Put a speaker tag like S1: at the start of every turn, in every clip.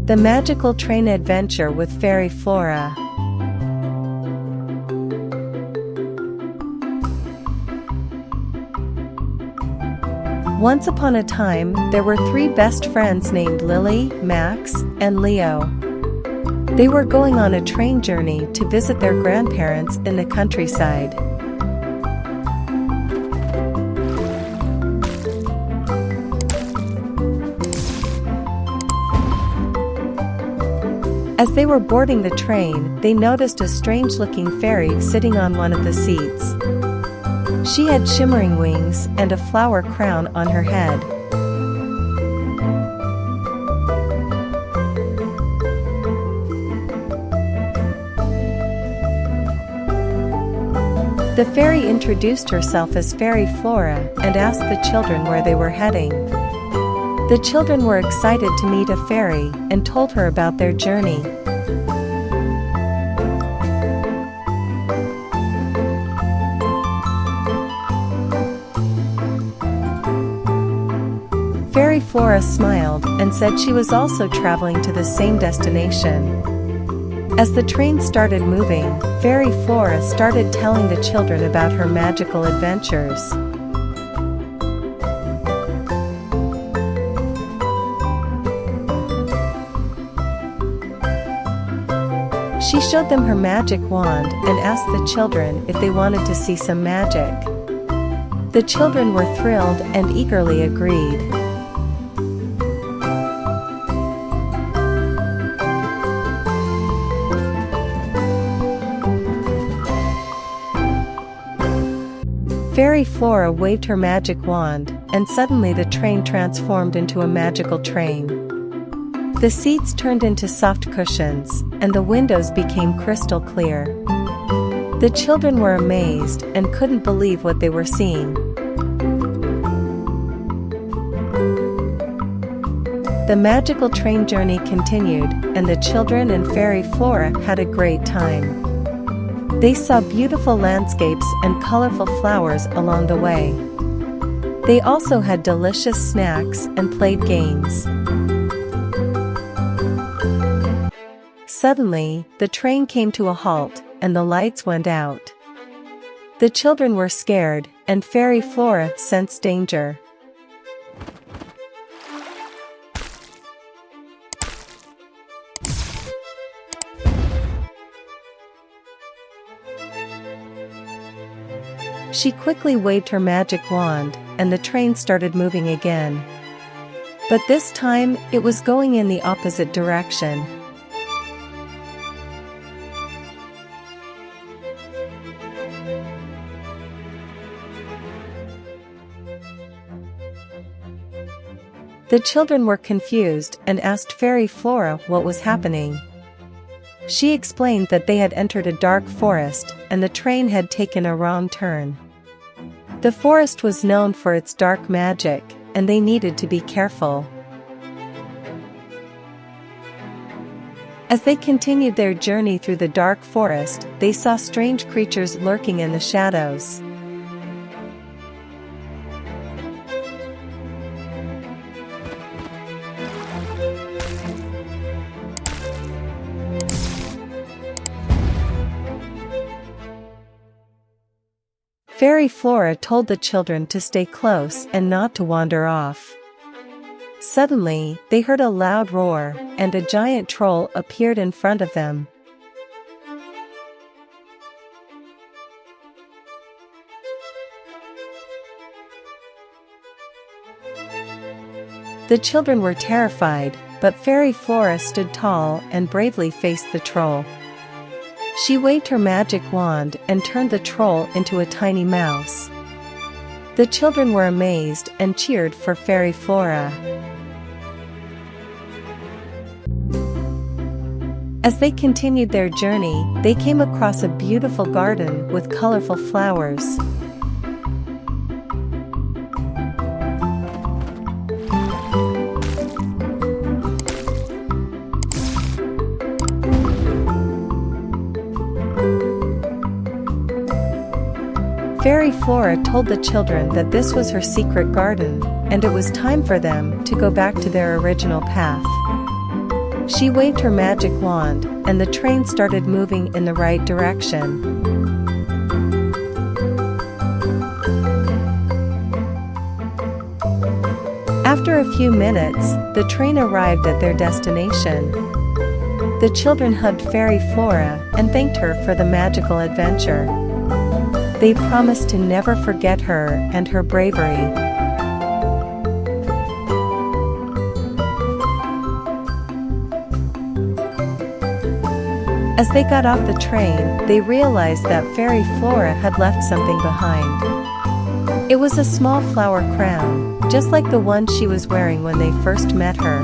S1: The Magical Train Adventure with Fairy Flora. Once upon a time, there were 3 best friends named Lily, Max, and Leo. They were going on a train journey to visit their grandparents in the countryside. As they were boarding the train, they noticed a strange-looking fairy sitting on one of the seats. She had shimmering wings and a flower crown on her head. The fairy introduced herself as Fairy Flora and asked the children where they were heading. The children were excited to meet a fairy and told her about their journey. Fairy Flora smiled and said she was also traveling to the same destination. As the train started moving, Fairy Flora started telling the children about her magical adventures. She showed them her magic wand and asked the children if they wanted to see some magic. The children were thrilled and eagerly agreed. Fairy Flora waved her magic wand, and suddenly the train transformed into a magical train. The seats turned into soft cushions, and the windows became crystal clear. The children were amazed and couldn't believe what they were seeing. The magical train journey continued, and the children and Fairy Flora had a great time. They saw beautiful landscapes and colorful flowers along the way. They also had delicious snacks and played games. Suddenly, the train came to a halt, and the lights went out. The children were scared, and Fairy Flora sensed danger. She quickly waved her magic wand, and the train started moving again. But this time, it was going in the opposite direction. The children were confused and asked Fairy Flora what was happening. She explained that they had entered a dark forest, and the train had taken a wrong turn. The forest was known for its dark magic, and they needed to be careful. As they continued their journey through the dark forest, they saw strange creatures lurking in the shadows. Fairy Flora told the children to stay close and not to wander off. Suddenly, they heard a loud roar, and a giant troll appeared in front of them. The children were terrified, but Fairy Flora stood tall and bravely faced the troll. She waved her magic wand and turned the troll into a tiny mouse. The children were amazed and cheered for Fairy Flora. As they continued their journey, they came across a beautiful garden with colorful flowers. Fairy Flora told the children that this was her secret garden, and it was time for them to go back to their original path. She waved her magic wand, and the train started moving in the right direction. After a few minutes, the train arrived at their destination. The children hugged Fairy Flora and thanked her for the magical adventure. They promised to never forget her and her bravery. As they got off the train, they realized that Fairy Flora had left something behind. It was a small flower crown, just like the one she was wearing when they first met her.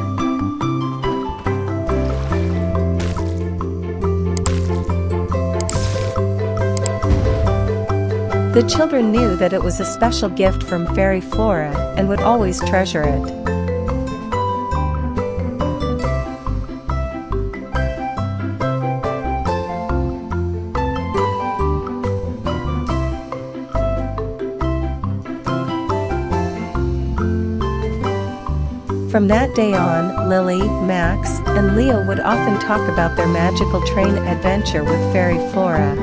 S1: The children knew that it was a special gift from Fairy Flora and would always treasure it. From that day on, Lily, Max, and Leo would often talk about their magical train adventure with Fairy Flora.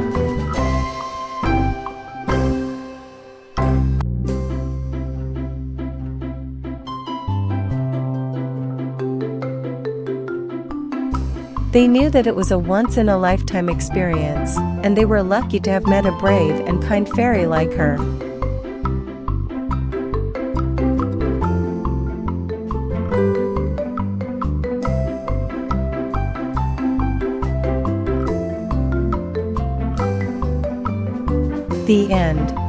S1: They knew that it was a once-in-a-lifetime experience, and they were lucky to have met a brave and kind fairy like her. The end.